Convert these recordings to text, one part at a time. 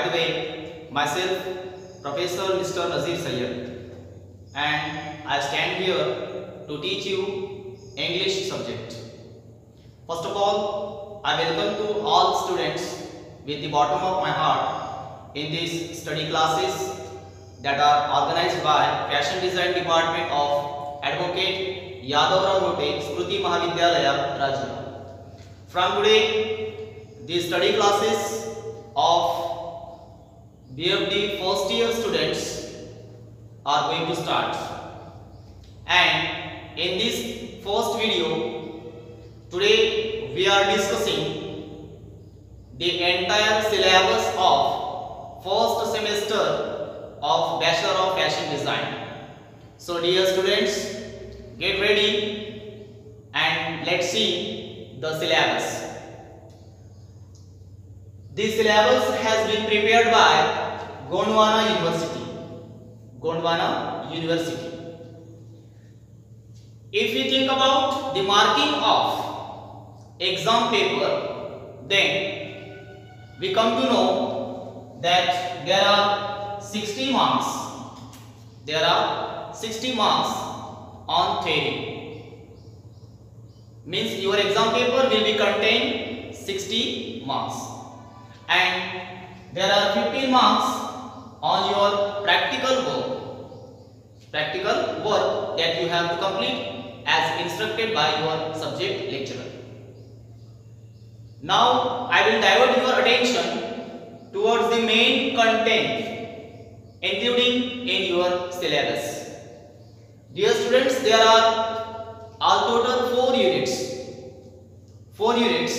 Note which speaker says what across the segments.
Speaker 1: the way, myself, Professor Mr. Nazir Sayyed, and I stand here to teach you English subject. First of all, I welcome to all students with the bottom of my heart in these study classes that are organized by Fashion Design Department of Advocate Yadavrao Rote, Smruti Mahavidyalaya, Rajya. From today, these study classes of BFD first year students are going to start, and in this first video today we are discussing the entire syllabus of first semester of Bachelor of Fashion Design. So dear students, get ready and let's see the syllabus. This syllabus has been prepared by Gondwana University. Gondwana University. If we think about the marking of exam paper, then we come to know that there are 60 marks. There are 60 marks on theory. Means your exam paper will be contain 60 marks. And there are 15 marks on your practical work that you have to complete as instructed by your subject lecturer. Now I will divert your attention towards the main content including in your syllabus. Dear students, there are all total 4 units. 4 units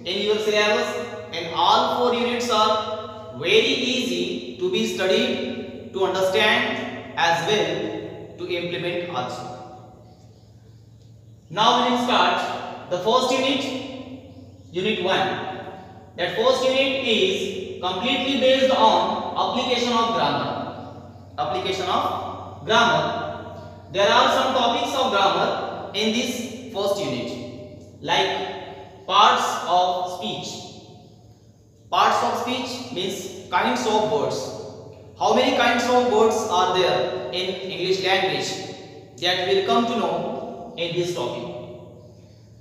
Speaker 1: in your syllabus, and all 4 units are very easy to be studied, to understand as well to implement also. Now we will start the first unit, unit 1. That first unit is completely based on application of grammar. Application of grammar. There are some topics of grammar in this first unit, like parts of speech. Parts of speech means kinds of words. How many kinds of words are there in English language? That will come to know in this topic.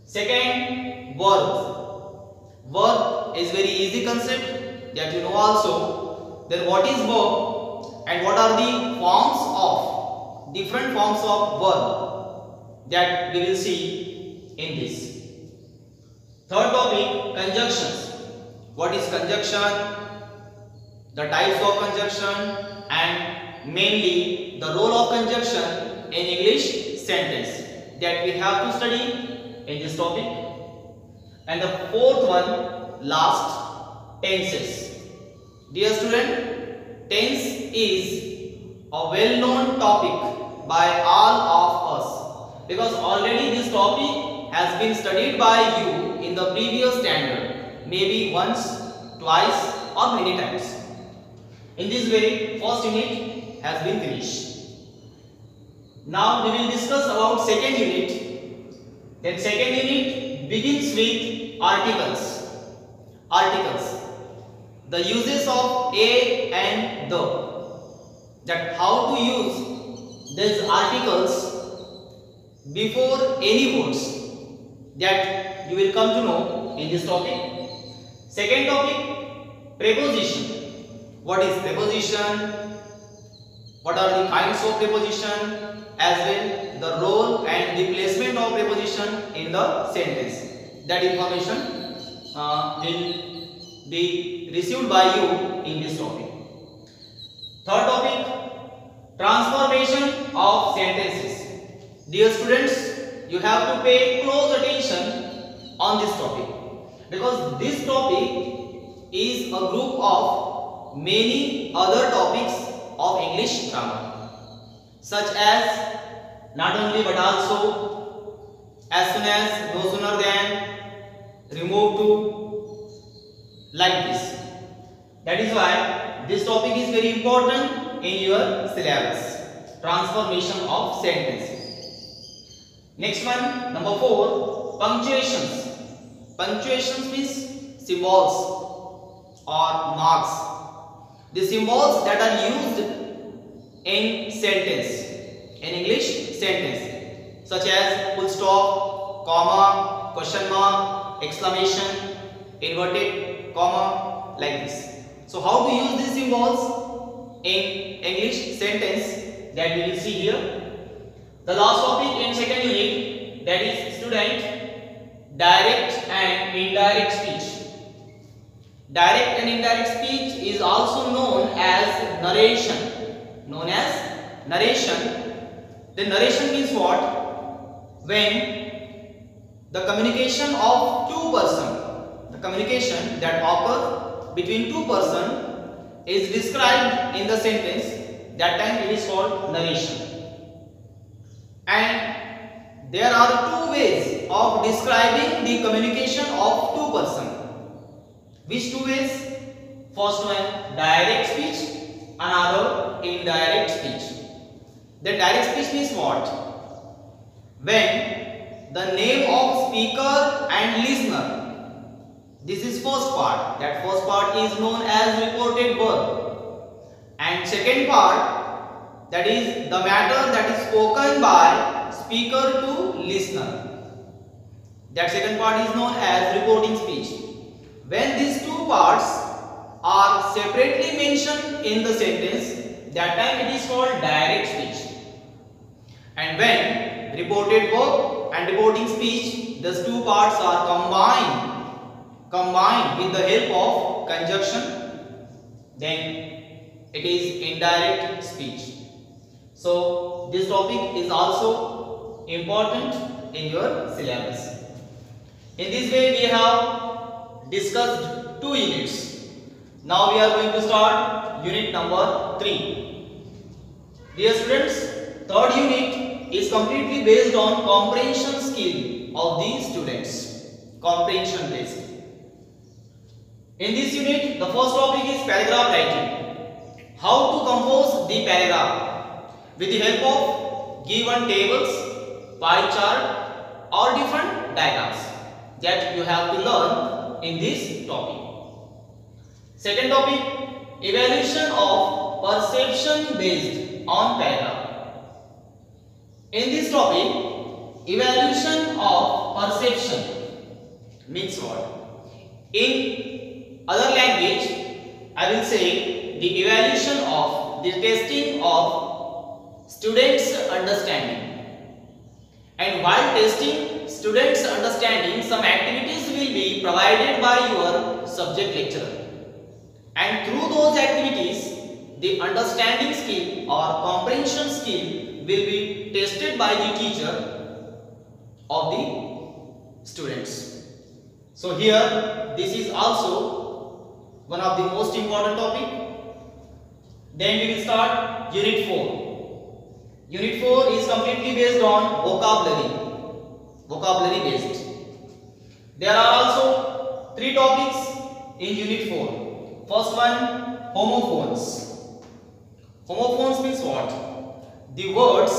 Speaker 1: Second, verb. Verb is very easy concept that you know also. Then what is verb and what are the forms of different forms of verb that we will see in this. Third topic, conjunctions. What is conjunction, the types of conjunction, and mainly the role of conjunction in English sentence that we have to study in this topic. And the fourth one, last, tenses. Dear student, tense is a well-known topic by all of us because already this topic has been studied by you in the previous standard. Maybe once, twice or many times. In this way, first unit has been finished. Now we will discuss about second unit. Then second unit begins with articles. Articles. The uses of a and the. That how to use these articles before any words that you will come to know in this topic. Second topic, preposition. What is preposition? What are the kinds of preposition? As well, the role and the placement of preposition in the sentence. That information will be received by you in this topic. Third topic, transformation of sentences. Dear students, you have to pay close attention on this topic, because this topic is a group of many other topics of English grammar, such as not only but also, as soon as, no sooner than, remove to, like this. That is why this topic is very important in your syllabus, transformation of sentences. Next one, number 4, punctuations. Punctuations means symbols or marks the symbols that are used in sentence, in English sentence, such as full stop, comma, question mark, exclamation, inverted comma, like this. So how to use these symbols in English sentence, that we will see here. The last topic in second unit, that is student, direct and indirect speech. Direct and indirect speech is also known as narration. Known as narration. The narration means what? When the communication of two persons, the communication that occurs between two persons is described in the sentence, that time it is called narration. And there are two ways of describing the communication of two persons. Which two ways? First one, direct speech, another indirect speech. The direct speech means what? When the name of speaker and listener, this is first part, that first part is known as reported verb, and second part, that is the matter that is spoken by speaker to listener, that second part is known as reporting speech. When these two parts are separately mentioned in the sentence, that time it is called direct speech. And when reported verb and reporting speech, these two parts are combined with the help of conjunction, then it is indirect speech. So this topic is also important in your syllabus. In this way we have discussed 2 units. Now we are going to start unit number 3. Dear students, third unit is completely based on comprehension skill of the students. Comprehension based. In this unit, the first topic is paragraph writing. How to compose the paragraph with the help of given tables, pie chart or different diagrams that you have to learn in this topic. Second topic, evaluation of perception based on paragraph. In this topic, evaluation of perception means what? In other language, I will say the evaluation of the testing of students' understanding. And while testing students' understanding, some activities will be provided by your subject lecturer. And through those activities, the understanding skill or comprehension skill will be tested by the teacher of the students. So here, this is also one of the most important topic. Then we will start unit 4. Unit 4 is completely based on vocabulary based. There are also 3 topics in unit 4. First one, homophones. Homophones means what? The words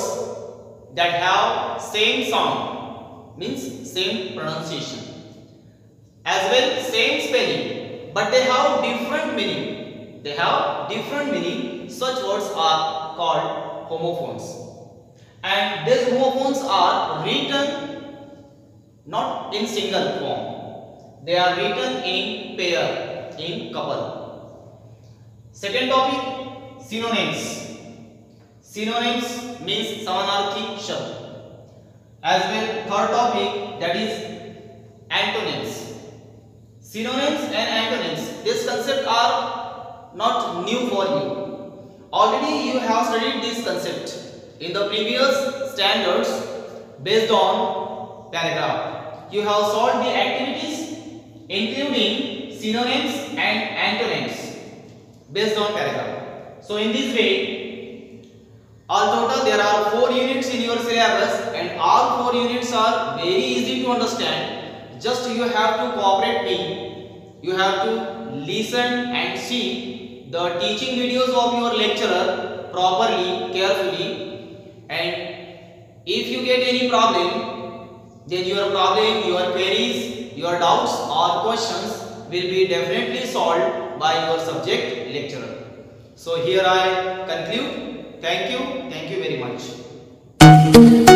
Speaker 1: that have same sound, means same pronunciation, as well same spelling, but they have different meaning. They have different meaning. Such words are called homophones. And these homophones are written not in single form. They are written in pair, in couple. Second topic, synonyms. Synonyms means samanarthi shabd. As well, third topic, that is antonyms. Synonyms and antonyms, this concept are not new for you. Already you have studied this concept in the previous standards based on paragraph. You have solved the activities including synonyms and antonyms based on paragraph. So in this way, all total there are 4 units in your syllabus, and all 4 units are very easy to understand. Just you have to cooperate me. You have to listen and see the teaching videos of your lecturer properly, carefully. And if you get any problem, then your problem, your queries, your doubts or questions will be definitely solved by your subject lecturer. So here I conclude. Thank you very much.